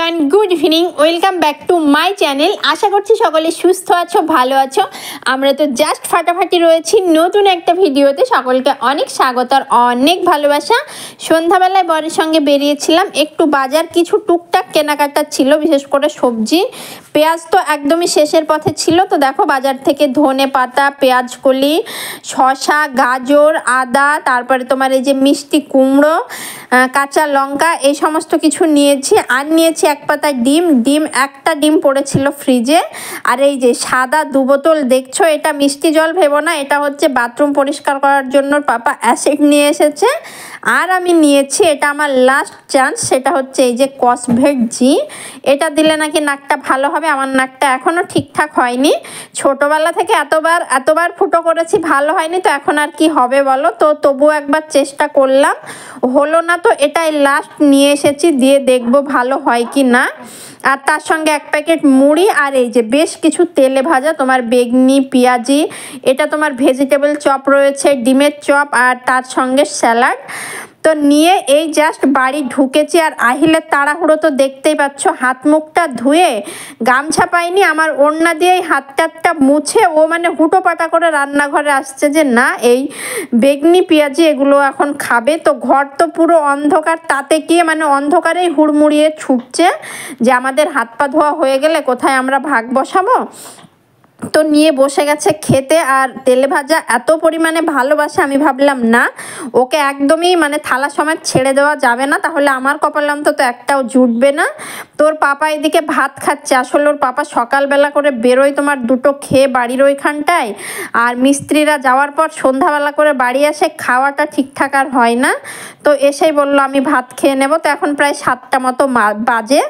Everyone, good evening. Welcome back to my channel. আশা করছি সকলে সুস্থ আছো, ভালো আছো। আমরা তো জাস্ট ফাটাফাটি রয়েছি নতুন একটা ভিডিওতে। সকলকে অনেক স্বাগত আর অনেক ভালোবাসা। সন্ধ্যাবেলায় বরের সঙ্গে বেরিয়েছিলাম একটু বাজার, কিছু টুকটাক কেনাকাটা ছিল, বিশেষ করে সবজি। পেঁয়াজ তো একদমই শেষের পথে ছিল, তো দেখো বাজার থেকে ধনে পাতা, পেঁয়াজ কলি, শসা, গাজর, আদা, তারপরে তোমার এই যে মিষ্টি কুমড়ো, কাঁচা লঙ্কা, এই সমস্ত কিছু নিয়েছি। আর নিয়েছি এক পাতা ডিম, একটা ডিম পড়েছিল ফ্রিজে। আর এই যে সাদা 2 বোতল দেখছো, এটা মিষ্টি জল ভেবো না, এটা হচ্ছে বাথরুম পরিষ্কার করার জন্য পাপা অ্যাসিড নিয়ে এসেছে। আর আমি নিয়েছি, এটা আমার লাস্ট চান্স, সেটা হচ্ছে এই যে কসভেট জি। এটা দিলে নাকি নাকটা ভালো হবে। আমার নাকটা এখনও ঠিকঠাক হয়নি, ছোটোবেলা থেকে এতবার ফুটো করেছি, ভালো হয়নি, তো এখন আর কি হবে বলো। তো তবু একবার চেষ্টা করলাম, হলো না, তো এটাই লাস্ট নিয়ে এসেছি, দিয়ে দেখবো ভালো হয় কি না। আর তার সঙ্গে 1 প্যাকেট মুড়ি, আর এই যে বেশ কিছু তেলে ভাজা তোমার বেগনি, পেঁয়াজি, এটা তোমার ভেজিটেবল চপ রয়েছে, ডিমের চপ, আর তার সঙ্গে স্যালাড। তো নিয়ে এই জাস্ট বাড়ি ঢুকেছি। আর আহিলের তাড়াহুড়ো তো দেখতেই পাচ্ছ, হাত মুখটা ধুয়ে গামছা পাইনি, আমার ওড়না দিয়েই হাতটা মুছে ও মানে হুটোপাটা করে রান্নাঘরে আসছে যে না এই বেগনি পেঁয়াজি এগুলো এখন খাবে। তো ঘর তো পুরো অন্ধকার, তাতে গিয়ে মানে অন্ধকারেই হুড়মুড়িয়ে ছুটছে যে আমাদের হাত পা ধোয়া হয়ে গেলে কোথায় আমরা ভাগ বসাবো। তো নিয়ে বসে গেছে খেতে। আর তেলে ভাজা এত পরিমাণে ভালোবাসে, আমি ভাবলাম না ওকে একদমই মানে থালা সমেত ছেড়ে দেওয়া যাবে না, তাহলে আমার কপালে অন্তত একটাও জুটবে না। তোর পাপা এদিকে ভাত খাচ্ছে। আসলে ওর পাপা সকালবেলা করে বেরোয় তোমার 2টো খেয়ে বাড়ির ওইখানটায়, আর মিস্ত্রিরা যাওয়ার পর সন্ধ্যাবেলা করে বাড়ি আসে, খাওয়াটা ঠিকঠাক আর হয় না। তো এসেই বললো আমি ভাত খেয়ে নেব। তো এখন প্রায় 7টা মতো বাজে,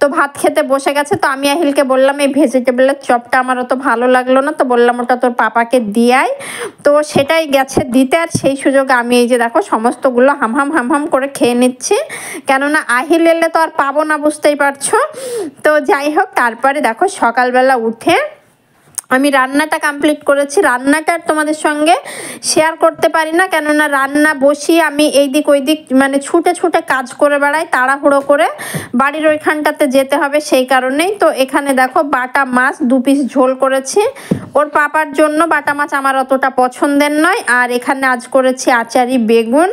তো ভাত খেতে বসে গেছে। তো আমি আহিলকে বললাম এই ভেজিটেবলের চপটা আমার অত ভালো লাগলো না, তো বললাম ওটা তোর পাপাকে দিয়াই। তো সেটাই গেছে দিতে। আর সেই সুযোগে আমি এই যে দেখো সমস্তগুলো হাম করে খেয়ে নিচ্ছি, কেননা আহিল এলে তো আর পাবো না, বুঝতেই পারছো। তো যাই হোক, তারপরে দেখো সকালবেলা উঠে আমি রান্নাটা কমপ্লিট করেছি। রান্নাটা আর তোমাদের সঙ্গে শেয়ার করতে পারি না, কেননা রান্না বসিয়ে আমি এই দিক ওই দিক মানে ছুটে কাজ করে বেড়াই, তাড়াহুড়ো করে বাড়ির ওইখানটাতে যেতে হবে, সেই কারণেই। তো এখানে দেখো বাটা মাছ 2 পিস ঝোল করেছি। ওর পাপার জন্য বাটা মাছ আমার অতটা পছন্দের নয়। আর এখানে আজ করেছি আচারি বেগুন।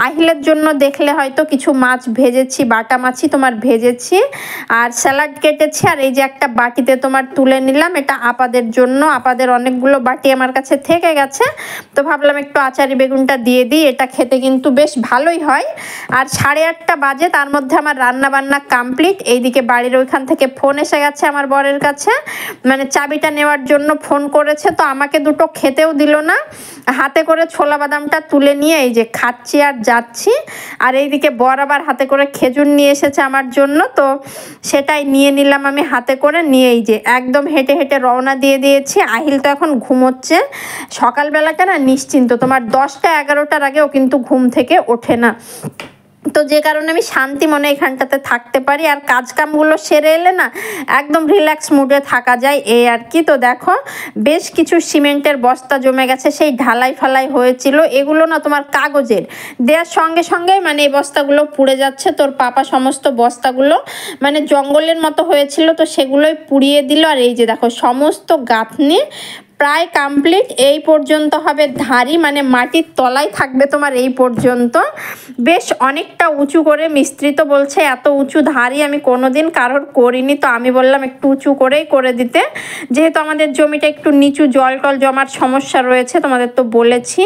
আহিলের জন্য দেখলে হয়তো কিছু মাছ ভেজেছি, বাটা মাছই তোমার ভেজেছি, আর স্যালাড কেটেছি। আর এই যে একটা বাটিতে তোমার তুলে নিলাম, এটা আপাদের জন্য, আপাদের অনেকগুলো বাটি আমার কাছে থেকে গেছে, তো ভাবলাম একটু আচারি বেগুনটা দিয়ে দিই, এটা খেতে কিন্তু বেশ ভালোই হয়। আর 8:30 বাজে, তার মধ্যে আমার রান্না বান্না কমপ্লিট। এইদিকে বাড়ির ওইখান থেকে ফোন এসে গেছে আমার বরের কাছে, মানে চাবিটা নেওয়ার জন্য ফোন করেছে। তো আমাকে 2টো খেতেও দিল না, হাতে করে ছোলা বাদামটা তুলে নিয়ে এই যে খাচ্ছি আর যাচ্ছি। আর এইদিকে বর আবার হাতে করে খেজুর নিয়ে এসেছে আমার জন্য, তো সেটাই নিয়ে নিলাম আমি হাতে করে, নিয়ে এই যে একদম হেঁটে রওনা দিয়ে দিয়েছি। আহিল তো এখন ঘুমোচ্ছে। সকালবেলাটা না নিশ্চিন্ত, তোমার 10টা-11টার আগেও কিন্তু ঘুম থেকে ওঠে না, তো যে কারণে আমি শান্তি মনে এখানটাতে থাকতে পারি। আর কাজকামগুলো সেরে এলে না একদম রিল্যাক্স মুডে থাকা যায়, এই আর কি। তো দেখো বেশ কিছু সিমেন্টের বস্তা জমে গেছে, সেই ঢালাই ফালাই হয়েছিল, এগুলো না তোমার কাগজের দেওয়ার সঙ্গে মানে এই বস্তাগুলো পুড়ে যাচ্ছে। তোর পাপা সমস্ত বস্তাগুলো মানে জঙ্গলের মতো হয়েছিল, তো সেগুলোই পুড়িয়ে দিল। আর এই যে দেখো সমস্ত গাঁথনি প্রায় কমপ্লিট, এই পর্যন্ত হবে ধারি, মানে মাটির তলায় থাকবে তোমার এই পর্যন্ত, বেশ অনেকটা উঁচু করে। মিস্ত্রি তো বলছে এত উঁচু ধারি আমি কোনোদিন কারোর করিনি, তো আমি বললাম একটু উঁচু করেই করে দিতে, যেহেতু আমাদের জমিটা একটু নিচু, জল টল জমার সমস্যা রয়েছে, তোমাদের তো বলেছি।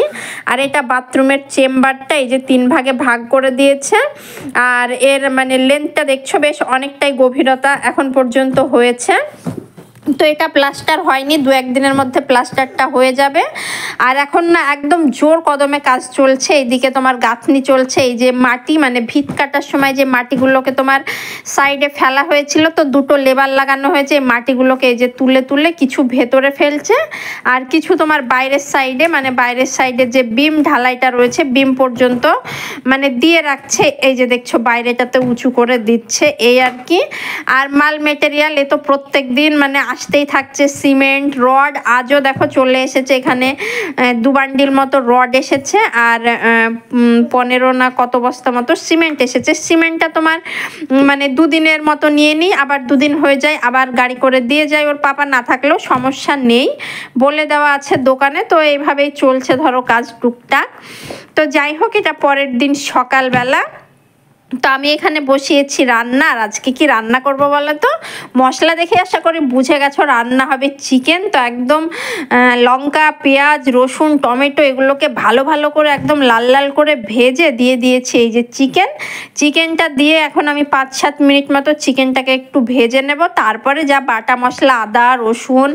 আর এটা বাথরুমের চেম্বারটা এই যে 3 ভাগে ভাগ করে দিয়েছে। আর এর মানে লেন্থটা দেখছো বেশ অনেকটাই গভীরতা এখন পর্যন্ত হয়েছে। তো এটা প্লাস্টার হয়নি, 2-1 দিনের মধ্যে প্লাস্টারটা হয়ে যাবে। আর এখন না একদম জোর কদমে কাজ চলছে, এইদিকে তোমার গাঁথনি চলছে। এই যে মাটি মানে ভিত কাটার সময় যে মাটিগুলোকে তোমার সাইডে ফেলা হয়েছিল, তো 2টো লেবার লাগানো হয়েছে, এই মাটিগুলোকে এই যে তুলে কিছু ভেতরে ফেলছে, আর কিছু তোমার বাইরের সাইডে মানে বাইরের সাইডে যে বিম ঢালাইটা রয়েছে বিম পর্যন্ত মানে দিয়ে রাখছে। এই যে দেখছো বাইরেটাতে উঁচু করে দিচ্ছে, এই আর কি। আর মাল মেটেরিয়াল এ তো প্রত্যেক দিন মানে আসতেই থাকছে সিমেন্ট রড। আজও দেখো চলে এসেছে এখানে 2 বান্ডিল মতো রড এসেছে আর 15 না কত বস্তা মতো সিমেন্ট এসেছে। সিমেন্টটা তোমার মানে 2 দিনের মতো নিয়ে নিই, আবার 2 দিন হয়ে যায় আবার গাড়ি করে দিয়ে যায়। ওর পাপা না থাকলেও সমস্যা নেই, বলে দেওয়া আছে দোকানে। তো এইভাবেই চলছে ধরো কাজ টুকটাক। তো যাই হোক, এটা পরের দিন সকালবেলা। তো আমি এখানে বসিয়েছি রান্না। আর আজকে কি রান্না করব বলো তো? মশলা দেখে আশা করি বুঝে গেছো রান্না হবে চিকেন। তো একদম লঙ্কা পেঁয়াজ রসুন টমেটো এগুলোকে ভালো ভালো করে একদম লাল লাল করে ভেজে দিয়ে দিয়েছি এই যে চিকেনটা দিয়ে এখন আমি 5-7 মিনিট মতো চিকেনটাকে একটু ভেজে নেব। তারপরে যা বাটা মশলা আদা রসুন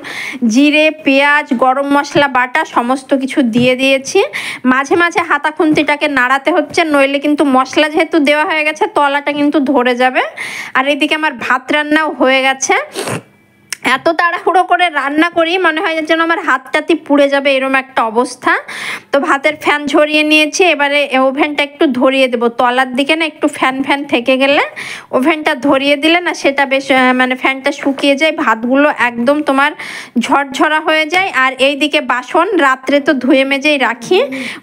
জিরে পেঁয়াজ গরম মশলা বাটা সমস্ত কিছু দিয়ে দিয়েছি। মাঝে মাঝে হাতা খুন্তিটাকে নাড়াতে হচ্ছে, নইলে কিন্তু মশলা যেহেতু দেওয়া হয়ে গেছে তলাটা কিন্তু ধরে যাবে। আর এদিকে আমার ভাত রান্নাও হয়ে গেছে। এত তাড়াহুড়ো করে রান্না করি মনে হয় যেন আমার হাতটাতে পুড়ে যাবে, এরকম একটা অবস্থা। তো ভাতের ফ্যান ঝরিয়ে নিয়েছি, এবারে ওভেনটা একটু ধরিয়ে দেবো। তলার দিকে না একটু ফ্যান থেকে গেলে ওভেনটা ধরিয়ে দিলে না সেটা বেশ মানে ফ্যানটা শুকিয়ে যায়, ভাতগুলো একদম তোমার ঝরঝরা হয়ে যায়। আর এই দিকে বাসন রাত্রে তো ধুয়ে মেজেই রাখি,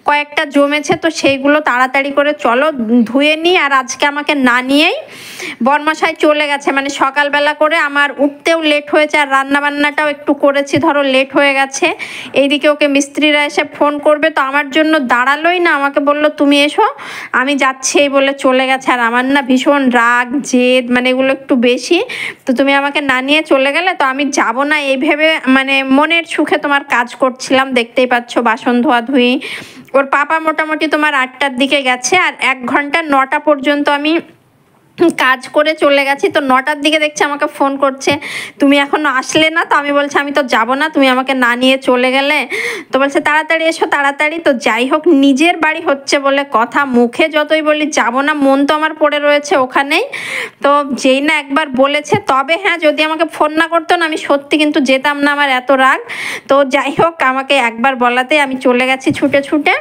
কয়েকটা জমেছে তো সেইগুলো তাড়াতাড়ি করে চলো ধুয়ে নিই। আর আজকে আমাকে না নিয়েই বরমশাই চলে গেছে, মানে সকালবেলা করে আমার উঠতেও লেট হয়েছে আর রান্নাবান্নাটাও একটু করেছি ধরো লেট হয়ে গেছে। এইদিকে ওকে মিস্ত্রিরা এসে ফোন করবে, তো আমার জন্য দাঁড়ালোই না, আমাকে বলল তুমি এসো আমি যাচ্ছি এই বলে চলে গেছে। আর আমার না ভীষণ রাগ জেদ মানে এগুলো একটু বেশি। তো তুমি আমাকে না নিয়ে চলে গেলে তো আমি যাব না এই ভেবে মানে মনের সুখে তোমার কাজ করছিলাম। দেখতেই পাচ্ছ বাসন ধোয়া ধুই। ওর পাপা মোটামুটি তোমার 8টার দিকে গেছে আর 1 ঘন্টা 9টা পর্যন্ত আমি কাজ করে চলে গেছি। তো 9টার দিকে দেখছি আমাকে ফোন করছে তুমি এখনো আসলে না। তো আমি বলছি আমি তো যাব না, তুমি আমাকে না নিয়ে চলে গেলে। তো বলছে তাড়াতাড়ি এসো তাড়াতাড়ি। তো যাই হোক, নিজের বাড়ি হচ্ছে বলে কথা, মুখে যতই বলি যাব না মন তো আমার পড়ে রয়েছে ওখানেই। তো যেই না একবার বলেছে, তবে হ্যাঁ যদি আমাকে ফোন না করতো না আমি সত্যি কিন্তু যেতাম না, আমার এত রাগ। তো যাই হোক, আমাকে একবার বলাতে আমি চলে গেছি ছুটে ছুটে।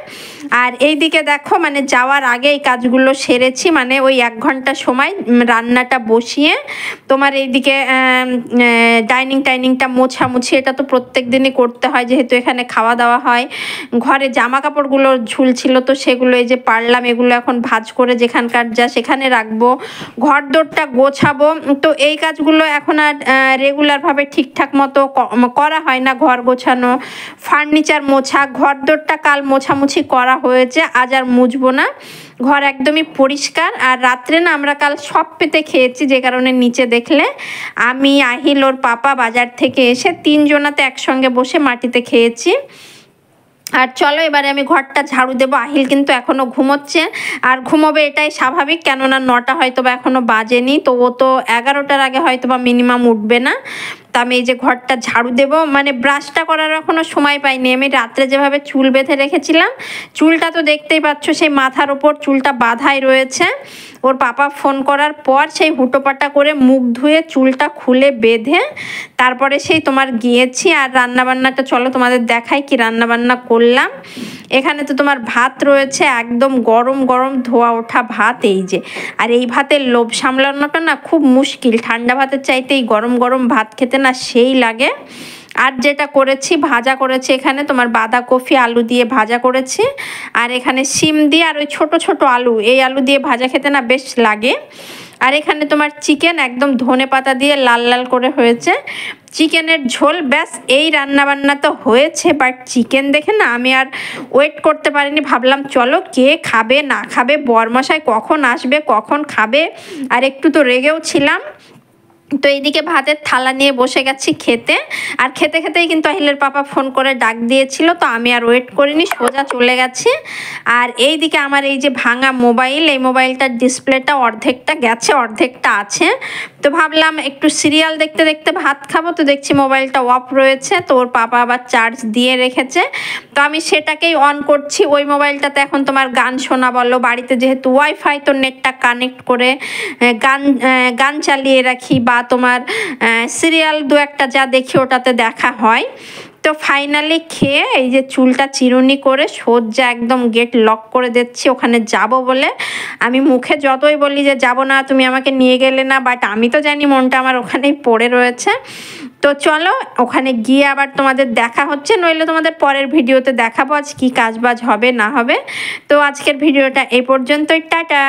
আর এই দিকে দেখো মানে যাওয়ার আগে এই কাজগুলো সেরেছি, মানে ওই 1 ঘন্টা সময় রান্নাটা বসিয়ে তোমার এইদিকে ডাইনিংটা মোছামুছি, এটা তো প্রত্যেক দিনই করতে হয় যেহেতু এখানে খাওয়া দাওয়া হয়। ঘরে জামা কাপড়গুলো ঝুলছিল তো সেগুলো এই যে পারলাম, এগুলো এখন ভাঁজ করে যেখানকার যা সেখানে রাখবো। ঘর দোরটা গোছাবো। তো এই কাজগুলো এখন আর রেগুলারভাবে ঠিকঠাক মতো করা হয় না। ঘর গোছানো ফার্নিচার মোছা, ঘর দোরটা কাল মোছামুছি করা হয়েছে, আজ আর মুছবো না। ঘর একদমই পরিষ্কার। আর রাত্রে না আমরা কাল সব পেতে খেয়েছি, যে কারণে নিচে দেখলে আমি আহিল ওর পাপা বাজার থেকে এসে 3 জনাতে একসঙ্গে বসে মাটিতে খেয়েছি। আর চলো এবারে আমি ঘরটা ঝাড়ু দেবো। আহিল কিন্তু এখনও ঘুমোচ্ছে আর ঘুমোবে এটাই স্বাভাবিক, কেননা 9টা হয়তো বা এখনও বাজেনি। তো ও তো 11টার আগে হয়তো বা মিনিমাম উঠবে না। তো আমি এই যে ঘরটা ঝাড়ু দেবো, মানে ব্রাশটা করার এখনও সময় পাইনি। আমি রাত্রে যেভাবে চুল বেঁধে রেখেছিলাম, চুলটা তো দেখতেই পাচ্ছ সেই মাথার ওপর চুলটা বাঁধাই রয়েছে। ওর পাপা ফোন করার পর সেই হুটোপাটা করে মুখ ধুয়ে চুলটা খুলে বেঁধে তারপরে সেই তোমার গিয়েছি। আর রান্নাবান্নাটা চলো তোমাদের দেখাই কি রান্নাবান্না করলাম। এখানে তো তোমার ভাত রয়েছে একদম গরম গরম ধোয়া ওঠা ভাত, এই যে। আর এই ভাতের লোভ সামলানোটা না খুব মুশকিল, ঠান্ডা ভাতের চাইতে এই গরম গরম ভাত খেতে না সেই লাগে। আর যেটা করেছি ভাজা করেছি, এখানে তোমার বাঁধাকপি আলু দিয়ে ভাজা করেছি। আর এখানে শিম দিয়ে আর ওই ছোট ছোট আলু, এই আলু দিয়ে ভাজা খেতে না বেশ লাগে। আর এখানে তোমার চিকেন একদম ধনেপাতা দিয়ে লাল লাল করে হয়েছে, চিকেনের ঝোল। ব্যাস এই রান্নাবান্না তো হয়েছে। বাট চিকেন দেখে না আমি আর ওয়েট করতে পারিনি, ভাবলাম চলো কে খাবে না খাবে, বরমশাই কখন আসবে কখন খাবে। আর একটু তো রেগেও ছিলাম। তো এইদিকে ভাতের থালা নিয়ে বসে গেছি খেতে। আর খেতে খেতেই কিন্তু আহিলের পাপা ফোন করে ডাক দিয়েছিল, তো আমি আর ওয়েট করিনি, সোজা চলে গেছি। আর এইদিকে আমার এই যে ভাঙা মোবাইল, এই মোবাইলটার ডিসপ্লেটা অর্ধেকটা গেছে অর্ধেকটা আছে। তো ভাবলাম একটু সিরিয়াল দেখতে দেখতে ভাত খাবো, তো দেখছি মোবাইলটা অফ রয়েছে। তো ওর পাপা আবার চার্জ দিয়ে রেখেছে, তো আমি সেটাকেই অন করছি। ওই মোবাইলটাতে এখন তোমার গান শোনা বলো, বাড়িতে যেহেতু ওয়াইফাই তো নেটটা কানেক্ট করে গান চালিয়ে রাখি বা তোমার সিরিয়াল 2-1টা যা দেখি ওটাতে দেখা হয়। তো ফাইনালি খেয়ে এই যে চুলটা চিরুনি করে সোজা একদম গেট লক করে দিচ্ছি ওখানে যাব বলে। আমি মুখে যতই বলি যে যাব না, তুমি আমাকে নিয়ে গেলে না, বাট আমি তো জানি মনটা আমার ওখানেই পড়ে রয়েছে। তো চলো ওখানে গিয়ে আবার তোমাদের দেখা হচ্ছে, নইলে তোমাদের পরের ভিডিওতে দেখাবো আজ কি কাজবাজ হবে না হবে। তো আজকের ভিডিওটা এই পর্যন্তই, টাটা।